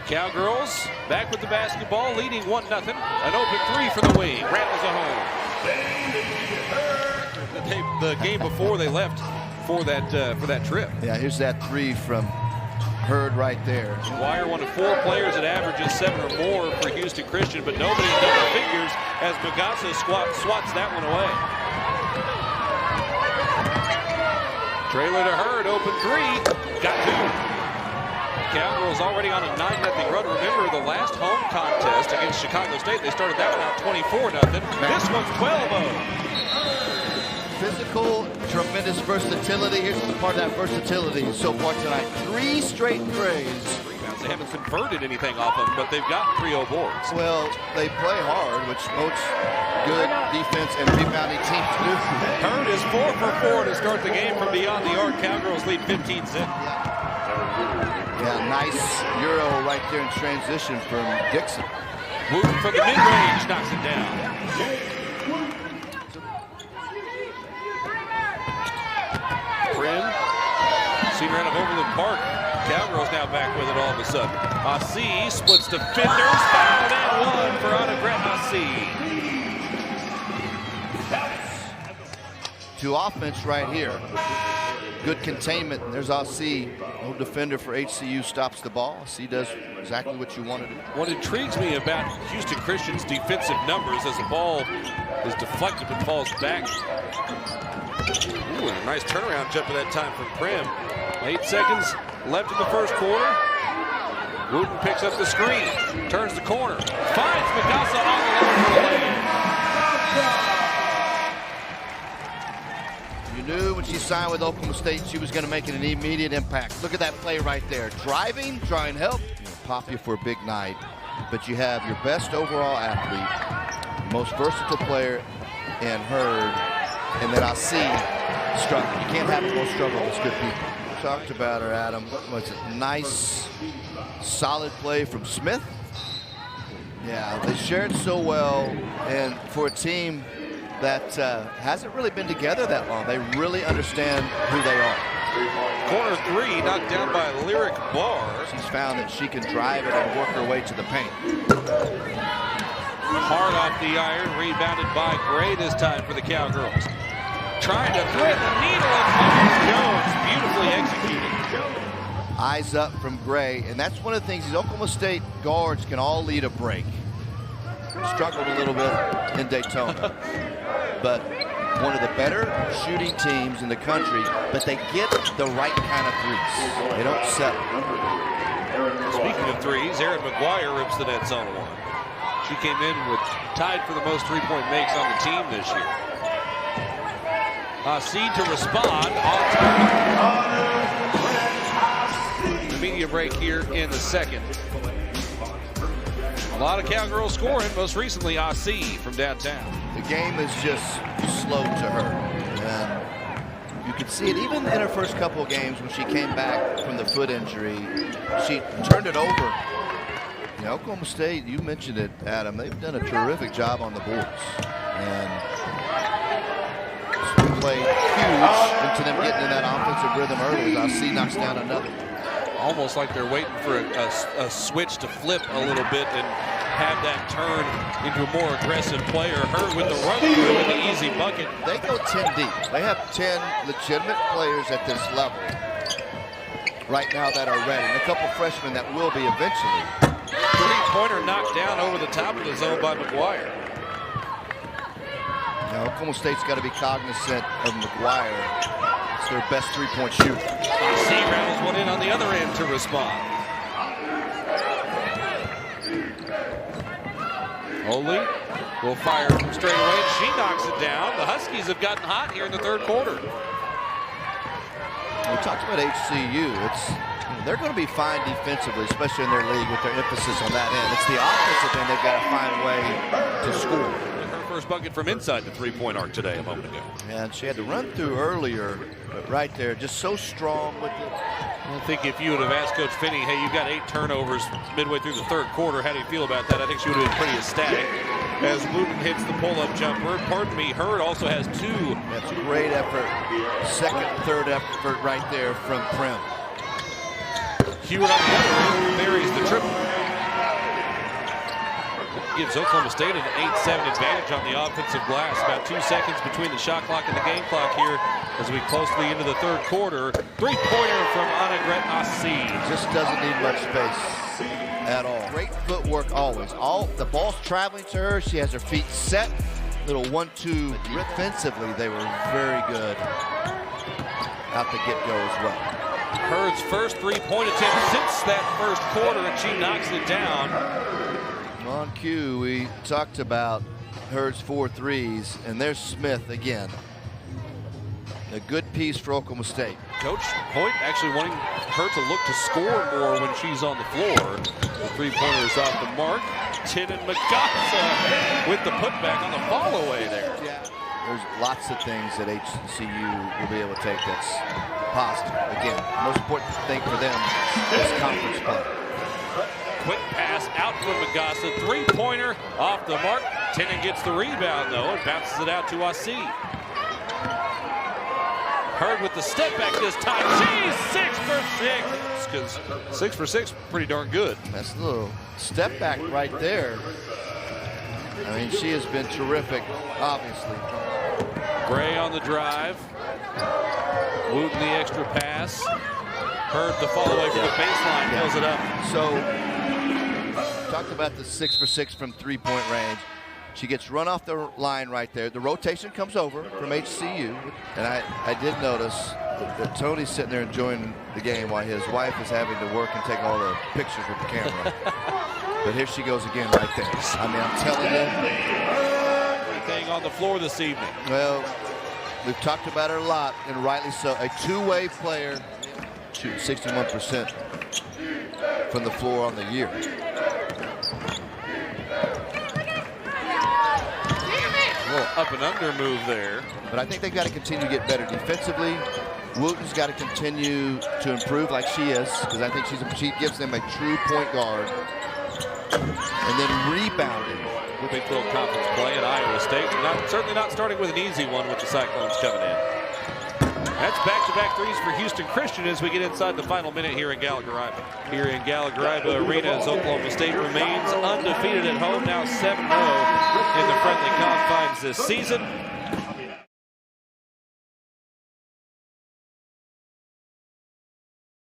Cowgirls back with the basketball, leading 1-0. An open three for the wing. Rattles a home. The game before they left for that trip. Yeah, here's that three from Hurd right there. McGuire, one of 4 players that averages 7 or more for Houston Christian, but nobody in double figures as Magassa swats that one away. Trailer to Hurd, open three, got 2. Cowgirls already on a 9-0 run. Remember the last home contest against Chicago State, they started that one out 24-0. This one's 12-0. Physical, tremendous versatility. Here's part of that versatility so far tonight. 3 straight threes. Rebounds, they haven't converted anything off them, but they've got 3-0 boards. Well, they play hard, which most good defense and rebounding teams do. Hurd is 4 for 4 to start the game from beyond the arc. Cowgirls lead 15-zip. Yeah, nice Euro right there in transition from Dixon. Wooten from the mid-range, knocks it down. Prim, seen right of Overland Park. Cowgirls now back with it all of a sudden. Asi splits defenders, fouled and 1 for Anna Asi. To offense right here. Good containment. There's Asi. No defender for HCU stops the ball. Asi does exactly what you wanted to do. What intrigues me about Houston Christian's defensive numbers as the ball is deflected and falls back. Ooh, and a nice turnaround jump at that time from Prim. 8 seconds left in the first quarter. Wooten picks up the screen, turns the corner, finds Magassa on the left for the lane. You knew when she signed with Oklahoma State she was going to make an immediate impact. Look at that play right there. Driving, trying help. Pop you for a big night, but you have your best overall athlete, most versatile player in Hurd, and then I see struggle. You can't have more struggle with good people. We talked about her, Adam. What was it? Nice, solid play from Smith. Yeah, they shared so well, and for a team that hasn't really been together that long, they really understand who they are. Corner three knocked down by Lyric Barr. She's found that she can drive it and work her way to the paint. Hard off the iron, rebounded by Gray this time for the Cowgirls. Trying to thread the needle and finds Jones, beautifully executed. Eyes up from Gray, and that's one of the things these Oklahoma State guards can all lead a break. Struggled a little bit in Daytona, but one of the better shooting teams in the country, but they get the right kind of threes. They don't settle. Speaking of threes, Erin McGuire rips the net zone one. She came in with tied for the most three-point makes on the team this year. Seed to respond on time. The media break here in the second. A lot of Cowgirls scoring, most recently Asi from downtown. The game is just slow to her. And you could see it even in her first couple of games when she came back from the foot injury. She turned it over. You know, Oklahoma State, you mentioned it, Adam, they've done a terrific job on the boards. And play huge into them getting in that offensive rhythm early. Asi knocks down another. Almost like they're waiting for a switch to flip a little bit and have that turn into a more aggressive player. Her with the run through and the easy bucket. They go 10 deep. They have 10 legitimate players at this level right now that are ready. And a couple freshmen that will be eventually. Three-pointer knocked down over the top of the zone by McGuire. Now, Oklahoma State's got to be cognizant of McGuire. It's their best three-point shooter. Asi rattles one in on the other end to respond. Holy will fire from straight away, and she knocks it down. The Huskies have gotten hot here in the third quarter. We talked about HCU. They're going to be fine defensively, especially in their league with their emphasis on that end. It's the offensive end they've got to find a way to score. First bucket from inside the three-point arc today a moment ago. And she had to run through earlier, but right there, just so strong with it. I think if you would have asked Coach Finney, hey, you've got 8 turnovers midway through the third quarter, how do you feel about that? I think she would have been pretty ecstatic as Wooten hits the pull-up jumper. Pardon me, Hurd also has 2. That's a great effort. Second, third effort right there from Prim. Hewitt on the other end buries the triple. gives Oklahoma State an 8-7 advantage on the offensive glass. About 2 seconds between the shot clock and the game clock here as we closely into the third quarter. Three-pointer from Annegret Assi. Just doesn't need much space at all. Great footwork always. The ball's traveling to her. She has her feet set. Little 1-2 defensively. They were very good out the get-go as well. Hurd's first three-point attempt since that first quarter, and she knocks it down. On cue, we talked about Hurd's 4 threes, and there's Smith again. A good piece for Oklahoma State. Coach Hoyt actually wanting her to look to score more when she's on the floor. The three-pointer is off the mark. Tin and Magassa with the putback on the follow-away there. Yeah. There's lots of things that HCU will be able to take that's positive. Again, the most important thing for them is conference play. Quick pass out from Magassa. Three-pointer off the mark. Tinen gets the rebound, though, and bounces it out to Assi. Hurd with the step back this time. She's 6 for 6. Because 6 for 6, pretty darn good. That's a little step back right there. I mean, she has been terrific, obviously. Gray on the drive. Wooten the extra pass. Hurd the follow away from the baseline, fills it up. So, talked about the 6 for 6 from three-point range. She gets run off the line right there. The rotation comes over from HCU. And I did notice that Tony's sitting there enjoying the game while his wife is having to work and take all the pictures with the camera. But here she goes again right there. I mean, I'm telling you. Everything on the floor this evening. Well, we've talked about her a lot, and rightly so. A two-way player, shooting 61% from the floor on the year. A little up and under move there. But I think they've got to continue to get better defensively. Wooten's got to continue to improve like she is, because I think she gives them a true point guard. And then rebounding. Big 12 conference play at Iowa State. Certainly not starting with an easy one with the Cyclones coming in. That's back-to-back threes for Houston Christian as we get inside the final minute here in Gallagher-Iba. Here in Gallagher-Iba Arena as Oklahoma State remains undefeated at home, now 7-0 in the friendly confines this season.